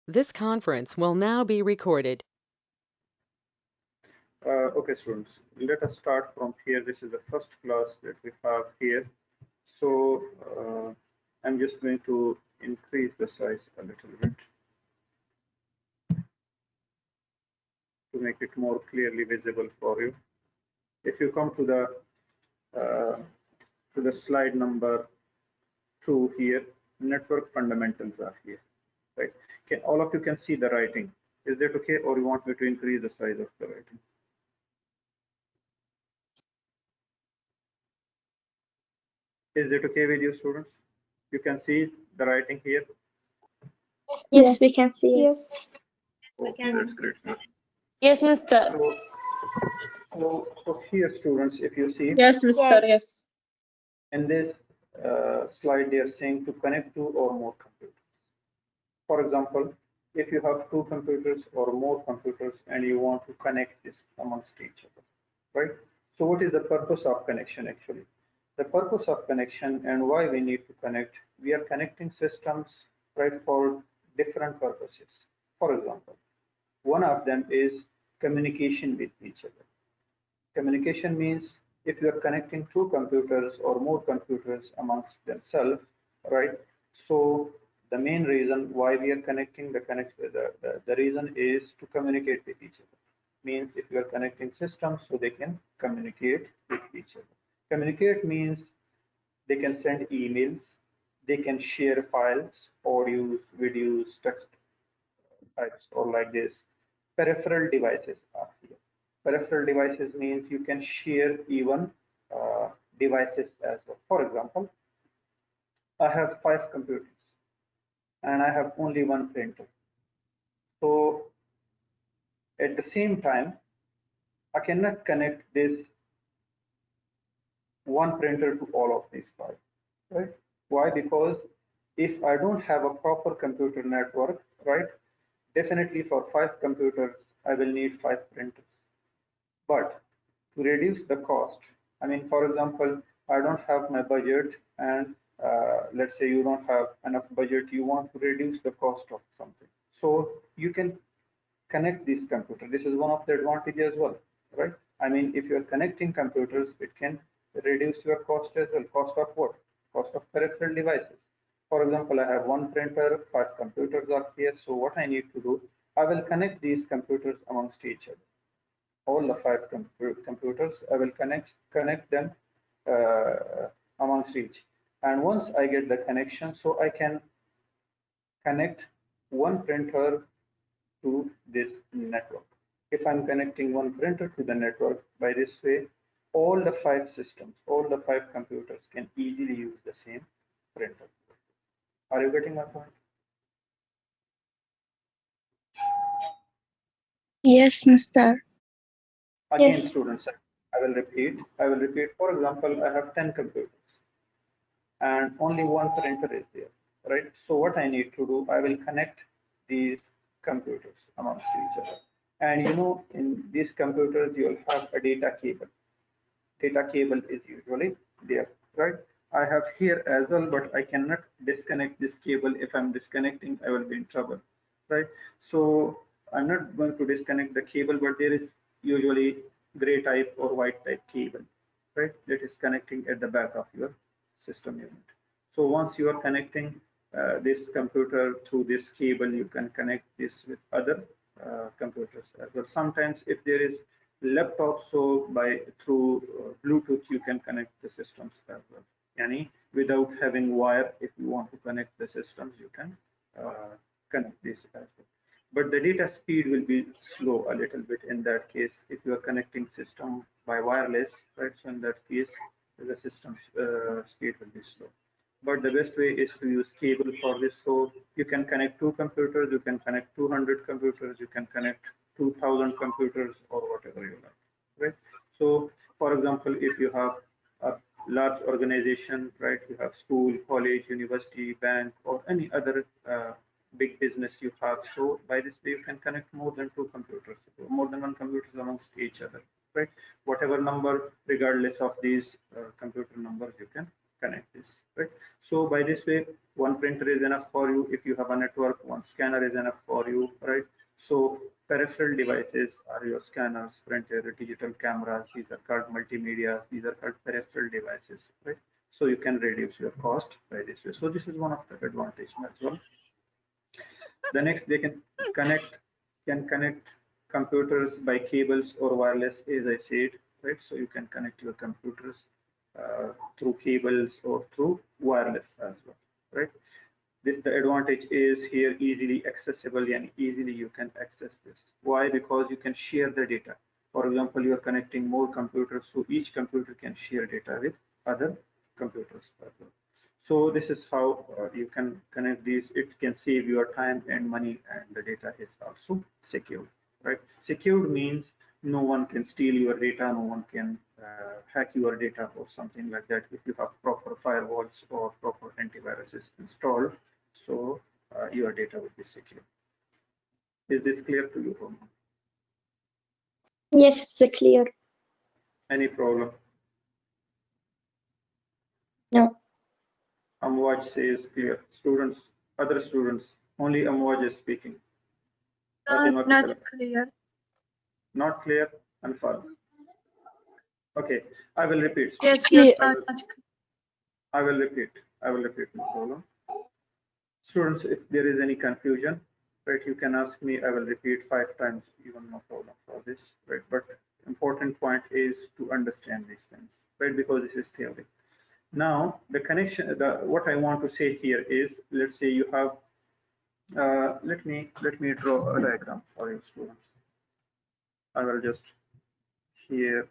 This conference will now be recorded. Okay, students, let us start from here. This is the first class that we have here. So I'm just going to increase the size a little bit to make it more clearly visible for you. If you come uh, to the slide number 2 here, network fundamentals are here, right? All of you can see the writing. Is that okay, or you want me to increase the size of the writing? Is that okay with you, students? You can see the writing here. Yes, we can see it. Yes. Okay, that's great. Yes, Mr. So here, students, if you see Yes, Mr. Yes. in this slide, they are saying to connect two or more computers. For example, if you have two computers or more computers and you want to connect this amongst each other, right? So what is the purpose of connection actually? The purpose of connection and why we need to connect, we are connecting systems, right, for different purposes. For example, one of them is communication with each other. Communication means if you are connecting two computers or more computers amongst themselves, right? So the main reason why we are connecting the reason is to communicate with each other. Means if you are connecting systems so they can communicate with each other. Communicate means they can send emails, they can share files, audios, videos, text types, or like this. Peripheral devices are here. Peripheral devices means you can share even uh, devices as well. For example, I have 5 computers and I have only one printer. So at the same time, I cannot connect this one printer to all of these 5, right? Why? Because if I don't have a proper computer network, right, definitely for 5 computers, I will need 5 printers. But to reduce the cost, I mean, for example, I don't have my budget and let's say you don't have enough budget, you want to reduce the cost of something. So you can connect these computers. This is one of the advantages as well, right? I mean, if you're connecting computers, it can reduce your cost as well. Cost of what? Cost of peripheral devices. For example, I have one printer, 5 computers are here. So what I need to do, I will connect these computers amongst each other. All the 5 computers, I will connect them amongst each. And once I get the connection, so I can connect one printer to this network. If I'm connecting one printer to the network by this way, all the 5 systems, all the 5 computers can easily use the same printer. Are you getting my point? Yes, Mr. Again, Yes. students, I will repeat. I will repeat. For example, I have 10 computers and only one printer is there, right? So what I need to do, I will connect these computers amongst each other. And in these computers, you'll have a data cable. Data cable is usually there, right? I have here as well, but I cannot disconnect this cable. If I'm disconnecting, I will be in trouble, right? So I'm not going to disconnect the cable, but there is usually gray type or white type cable, right? That is connecting at the back of your system unit. So once you are connecting this computer through this cable, you can connect this with other computers as well. Sometimes if there is laptop, so by through Bluetooth you can connect the systems as well. Yani without having wire, if you want to connect the systems, you can connect this as well. But the data speed will be slow a little bit in that case if you are connecting system by wireless, right? So in that case, the system speed will be slow. But the best way is to use cable for this. So you can connect 2 computers, you can connect 200 computers, you can connect 2000 computers or whatever you like, right? So for example, if you have a large organization, right, you have school, college, university, bank, or any other big business you have. So by this way, you can connect more than 2 computers, more than one computers amongst each other, right? Whatever number, regardless of these computer numbers, you can connect this, right? So by this way, one printer is enough for you. If you have a network, one scanner is enough for you, right? So peripheral devices are your scanners, printer, digital cameras. These are called multimedia. These are called peripheral devices, right? So you can reduce your cost by this way. So this is one of the advantage as well. The next, they can connect computers by cables or wireless, as I said, right? So you can connect your computers through cables or through wireless as well, right? The advantage is here easily accessible and easily you can access this. Why? Because you can share the data. For example, you are connecting more computers, so each computer can share data with other computers as well. So this is how you can connect these. It can save your time and money, and the data is also secure, right? Secured means no one can steal your data, no one can hack your data or something like that if you have proper firewalls or proper antiviruses installed. So your data will be secure. Is this clear to you, Roman? Yes, it's clear. Any problem? No. Amwaj says clear. Students, other students, only Amwaj is speaking. Not clear. Not clear and far. Okay, I will repeat. Yes, Clear. yes, not clear. I will repeat. I will repeat, no problem. Students, if there is any confusion, right, you can ask me. I will repeat 5 times, even no problem for this, right? But important point is to understand these things, right? Because this is theory. Now, the connection, what I want to say here is, let's say you have, let me draw a diagram for you students. I will just here.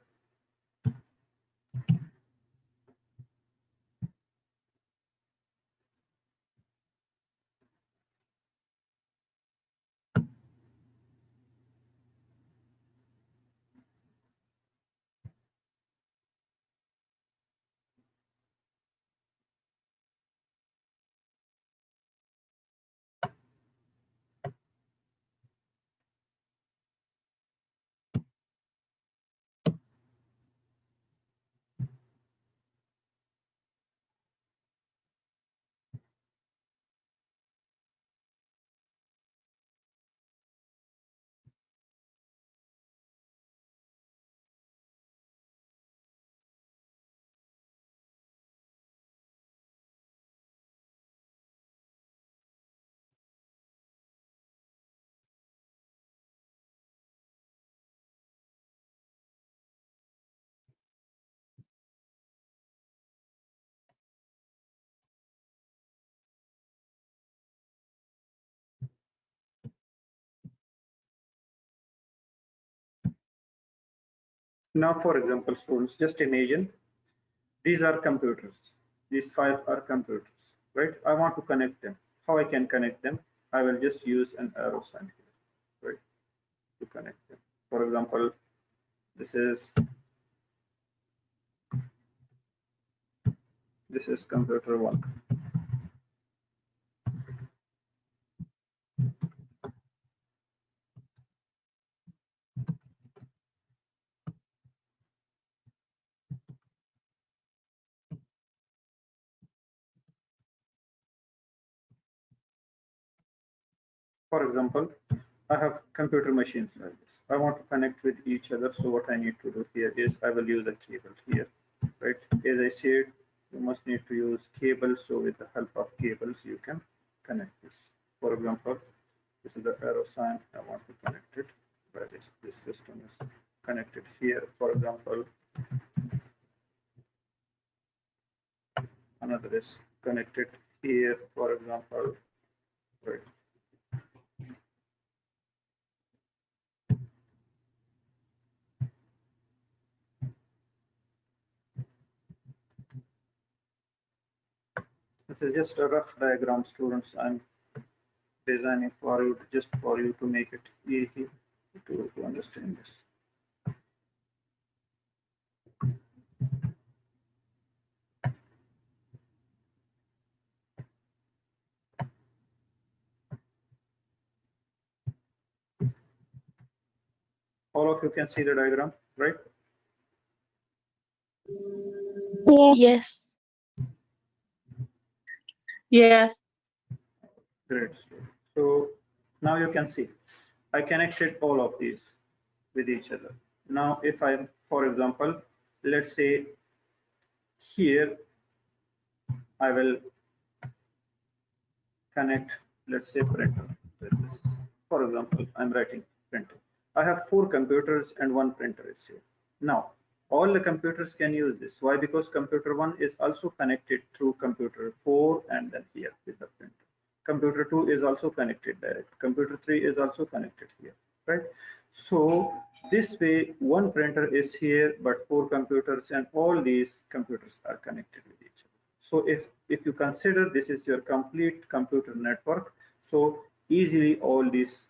Now, for example, students, just imagine these are computers. These 5 are computers, right? I want to connect them. How I can connect them? I will just use an arrow sign here, right, to connect them. For example, this is computer 1. For example, I have computer machines like this. I want to connect with each other. So what I need to do here is I will use a cable here, right? As I said, you must need to use cables. So with the help of cables, you can connect this. For example, this is the arrow sign. I want to connect it. Where this system is connected here. For example, another is connected here. For example, right? This is just a rough diagram, students. I'm designing for you, just for you to make it easy to understand this. All of you can see the diagram, right? Yeah. Yes. Yes. Great. So now you can see I connected all of these with each other. Now, if I, for example, let's say here, I will connect, let's say printer with this. For example, I'm writing printer. I have 4 computers and 1 printer is here. Now, all the computers can use this. Why? Because computer 1 is also connected through computer 4 and then here with the printer. Computer 2 is also connected direct. Computer 3 is also connected here, right? So this way, 1 printer is here, but 4 computers and all these computers are connected with each other. So if you consider this is your complete computer network, so easily all these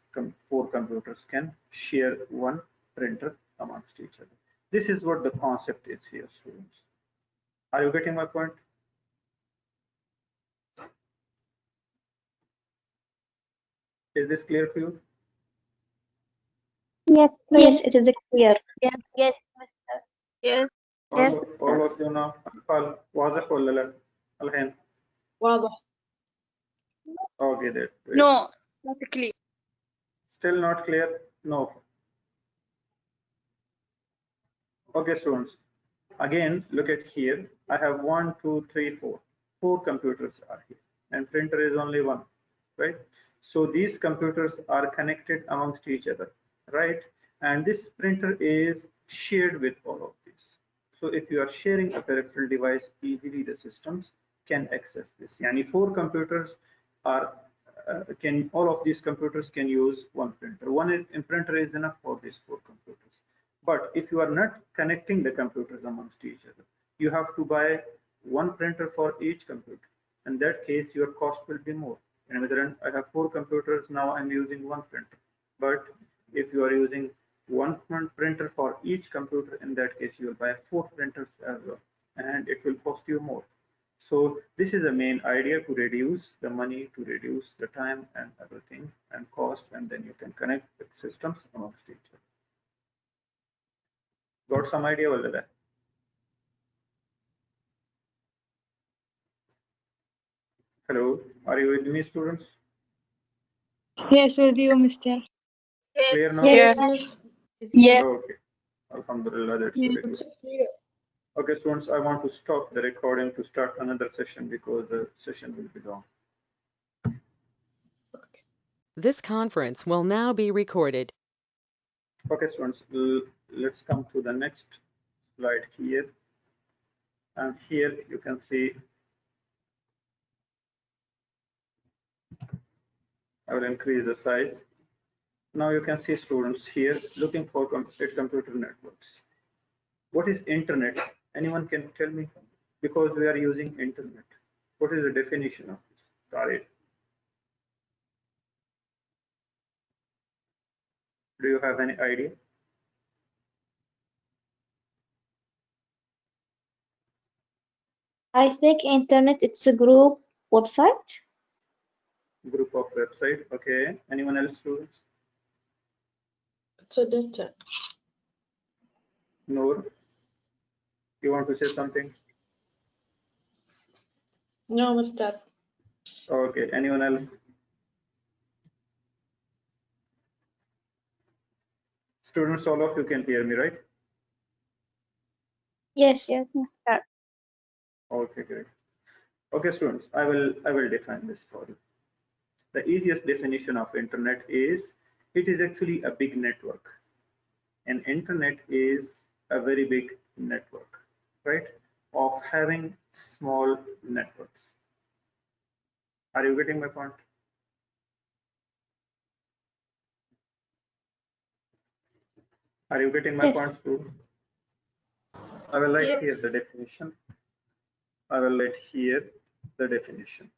4 computers can share 1 printer amongst each other. This is what the concept is here, students. Are you getting my point? Is this clear for you? Yes, yes, it is clear. Yes, Mr. Yes. all of you now. أطفال واضح ولا لا؟ الحين. واضح. Okay, that's great. No, not clear. Still not clear? No. Okay, students. Again, look at here. I have 1, 2, 3, 4. 4 computers are here, and printer is only 1, right? So these computers are connected amongst each other, right? And this printer is shared with all of these. So if you are sharing a peripheral device, easily the systems can access this. Yani 4 computers are all of these computers can use 1 printer. One printer is enough for these 4 computers. But if you are not connecting the computers amongst each other, you have to buy 1 printer for each computer. In that case, your cost will be more. In other hand, I have 4 computers, now I'm using 1 printer. But if you are using 1 printer for each computer, in that case, you will buy 4 printers as well, and it will cost you more. So this is the main idea, to reduce the money, to reduce the time and everything and cost, and then you can connect the systems amongst each other. Got some idea over there? Hello, are you with me, students? Yes, with you, Mr. Clear Yes. now? Yes. Yeah. Okay. Alhamdulillah, that's Yeah. very good. Okay, students, I want to stop the recording to start another session because the session will be long. This conference will now be recorded. Okay, students, let's come to the next slide here. And here you can see, I will increase the size. Now you can see students here looking for computer networks. What is internet? Anyone can tell me? Because we are using internet. What is the definition of this? Sorry. Do you have any idea? I think internet it's a group website. Group of website. Okay. Anyone else, students? It's a data. Noor, you want to say something? No, Mr. Okay. Anyone else? Students, all of you can hear me, right? Yes. Yes, Mr. Okay, great. Okay, students, I will define this for you. The easiest definition of internet is it is actually a big network. An internet is a very big network, right? Of having small networks. Are you getting my point? Are you getting my Yes. point, students? I will write here the definition. I will write here the definition.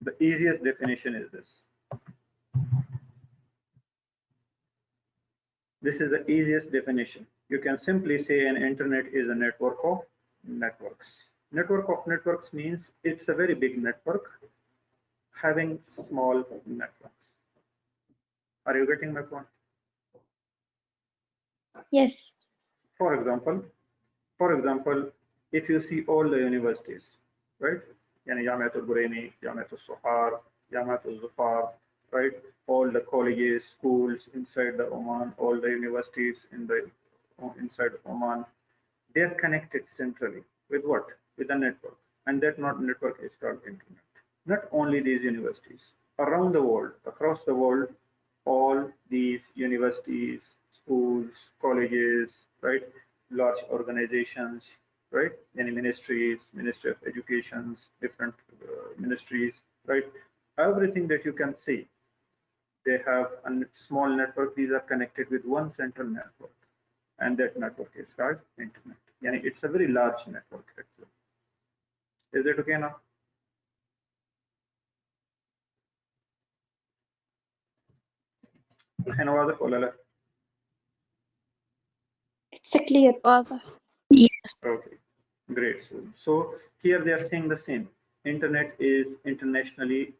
The easiest definition is this. This is the easiest definition. You can simply say an internet is a network of networks. Network of networks means it's a very big network having small networks. Are you getting my point? Yes. For example, if you see all the universities, right? Yani Jamiatul Buraini, Jamiatul Suhar, Jamiatul Zufar, right? All the colleges, schools inside the Oman, all the universities inside Oman, they're connected centrally with what? With a network. And that not network is called internet. Not only these universities, around the world, across the world, all these universities, schools, colleges, right? Large organizations, right? Any ministries, Ministry of Educations, different ministries, right? Everything that you can see, they have a small network. These are connected with one central network, and that network is called internet. Yani it's a very large network actually. Is it okay now? And واضح ولا لا؟ It's clear. واضح. Okay, great. So here they are saying the same. Internet is internationally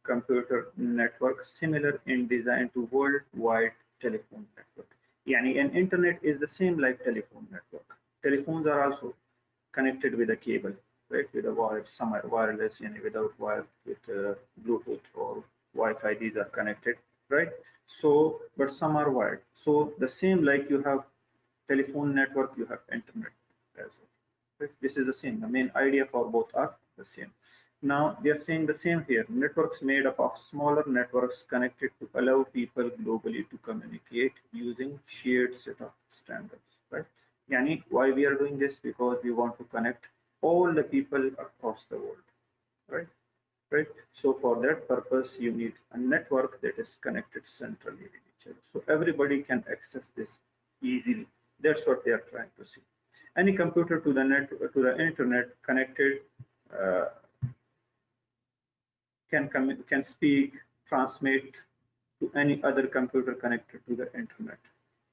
computer network similar in design to worldwide telephone network. Yani an internet is the same like telephone network. Telephones are also connected with a cable, right? With a wire, some are wireless, and without wire, with Bluetooth or Wi-Fi, these are connected, right? So, but some are wired. So the same like you have telephone network, you have internet as well. Right? This is the same. The main idea for both are the same. Now they are saying the same here. Networks made up of smaller networks connected to allow people globally to communicate using shared set of standards. Right? Yani, why we are doing this? Because we want to connect all the people across the world. Right? Right? So for that purpose, you need a network that is connected centrally with each other. So everybody can access this easily. That's what they are trying to see. Any computer to the internet connected uh, can speak, transmit to any other computer connected to the internet,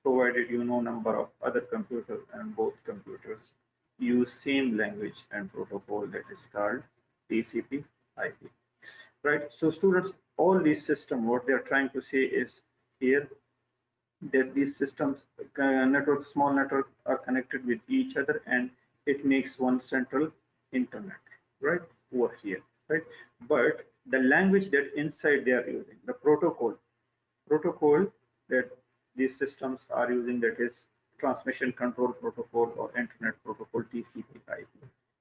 provided you know number of other computers and both computers use same language and protocol that is called TCP/IP. Right? So students, all these systems, what they are trying to say is here that these systems, network, small network are connected with each other and it makes one central internet, right? Over here, right? But the language that inside they are using, the protocol that these systems are using, that is transmission control protocol or internet protocol, TCP/IP.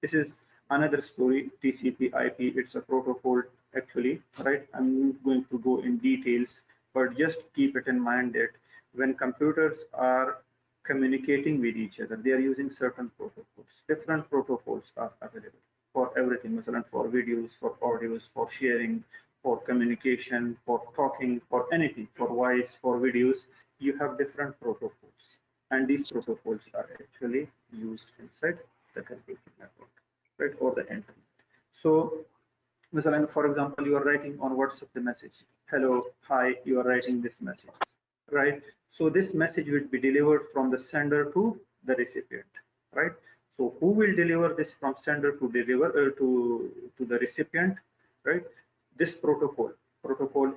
This is another story. TCP/IP, it's a protocol actually, right? I'm not going to go in details, but just keep it in mind that when computers are communicating with each other, they are using certain protocols. Different protocols are available for everything, for videos, for audios, for sharing, for communication, for talking, for anything, for voice, for videos. You have different protocols, and these protocols are actually used inside the computer network, right, or the internet. So, for example, you are writing on WhatsApp the message, hello, hi, you are writing this message, right? So this message will be delivered from the sender to the recipient, right? So who will deliver this from sender to deliver to the recipient, right? This protocol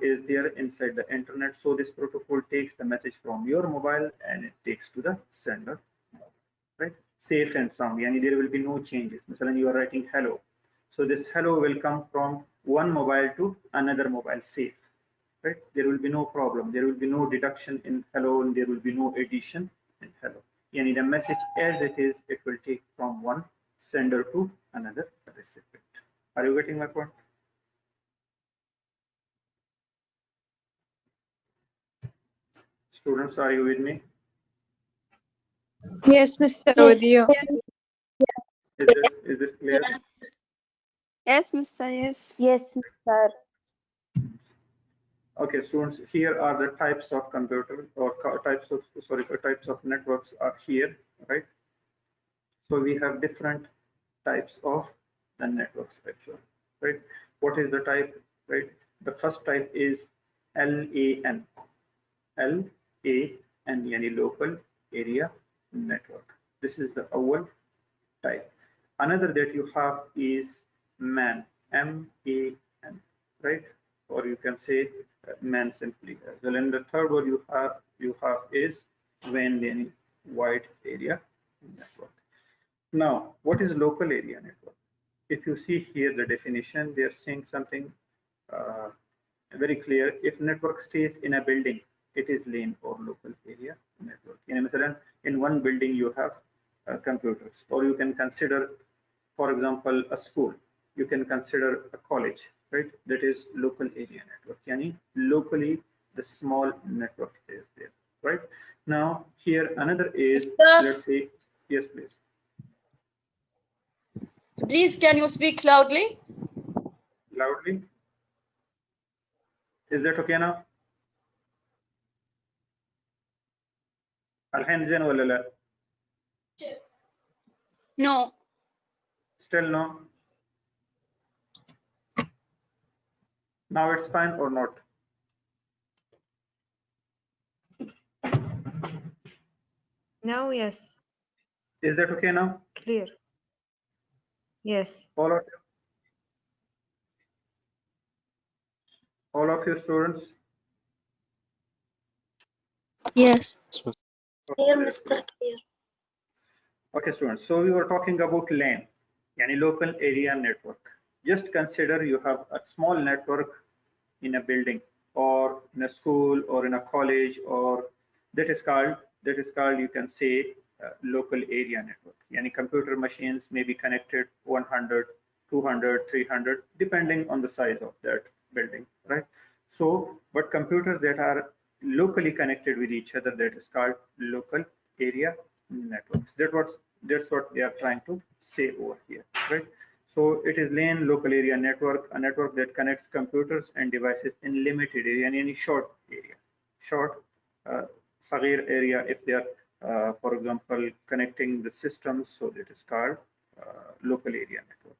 is there inside the internet. So this protocol takes the message from your mobile and it takes to the sender, right? Safe and sound. Yani there will be no changes. مثلا you are writing hello. So this hello will come from one mobile to another mobile safe, right? There will be no problem. There will be no deduction in hello and there will be no addition in hello. Yani the message as it is, it will take from one sender to another recipient. Are you getting my point? Students, are you with me? Yes, Mr. Yes. With you. Is this clear? Yes, Mr. Yes. Yes, Mr. Okay, students, here are the types of computer or types of networks are here, right? So we have different types of the networks actually, right? What is the type, right? The first type is LAN, LAN, yani local area network. This is the old type. Another that you have is MAN, MAN, right? or you can say man simply as well. And the third one you have is WAN, yani wide area network. Now, what is local area network? If you see here the definition, they are saying something uh, very clear. If network stays in a building, it is LAN or local area network. In one building you have computers, or you can consider, for example, a school. You can consider a college, right? That is local area network. Yani locally, the small network is there, right? Now here another is, let's say, yes, please. Please, can you speak loudly? Loudly. Is that okay now? الحين زين ولا لا؟ No. Still no? Now it's fine or not? Now, yes. Is that okay now? Clear. Yes. All of you? All of you students? Yes. Okay, Clear, Mr. Clear. okay, students. So we were talking about LAN, yani local area network. Just consider you have a small network in a building or in a school or in a college, or that is called you can say local area network. Yani computer machines may be connected 100, 200, 300 depending on the size of that building, right? So but computers that are locally connected with each other, that is called local area networks. That's what they are trying to say over here, right? So it is LAN, local area network, a network that connects computers and devices in limited area and any short area, short صغير area. If they are, for example, connecting the systems, so that is called local area network.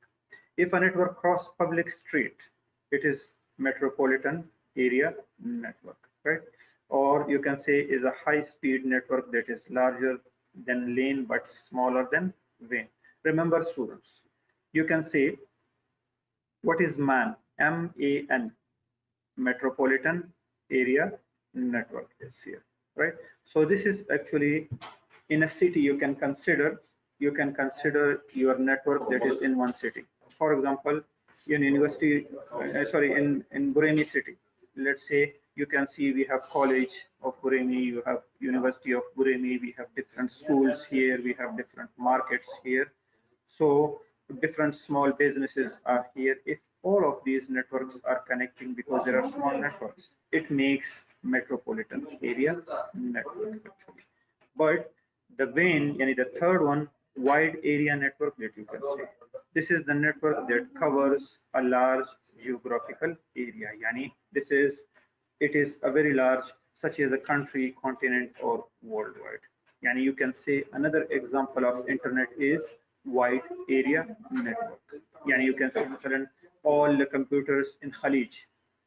If a network crosses public street, it is metropolitan area network, right? Or you can say is a high-speed network that is larger than LAN but smaller than WAN. Remember, students, you can say what is MAN? M-A-N, metropolitan area network is here, right? So this is actually in a city. You can consider your network that is in one city. For example, in university, in Buremi city, let's say you can see we have college of Buremi, you have University of Buremi, we have different schools here, we have different markets here. So different small businesses are here. If all of these networks are connecting, because there are small networks, it makes metropolitan area network actually. But the WAN, yani the third one, wide area network that you can say. This is the network that covers a large geographical area. Yani it is a very large, such as a country, continent, or worldwide. Yani you can say another example of internet is wide area network. Yani you can say all the computers in Khalij,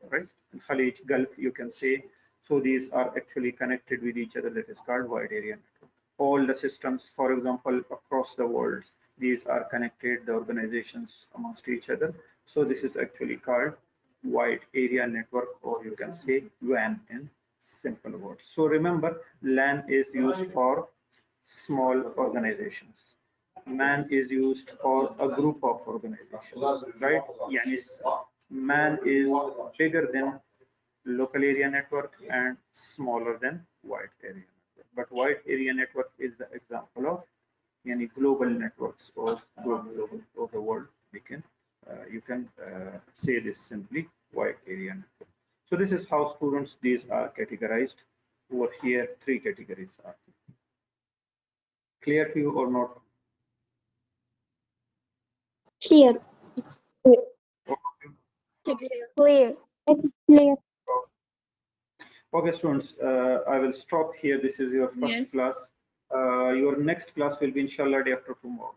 right? In Khalij Gulf, you can say. So these are actually connected with each other. That is called wide area network. All the systems, for example, across the world, these are connected, the organizations amongst each other. So this is actually called wide area network, or you can say WAN in simple words. So remember, LAN is used for small organizations. MAN is used for a group of organizations, right? Yani MAN is bigger than local area network and smaller than wide area network. But wide area network is the example of any global networks or global of the world. You can say this simply wide area network. So this is how students these are categorized. Over here, three categories are clear to you or not? Clear. It's clear. Clear. It's clear. Okay, students, I will stop here. This is your first class. Your next class will be inshallah day after tomorrow.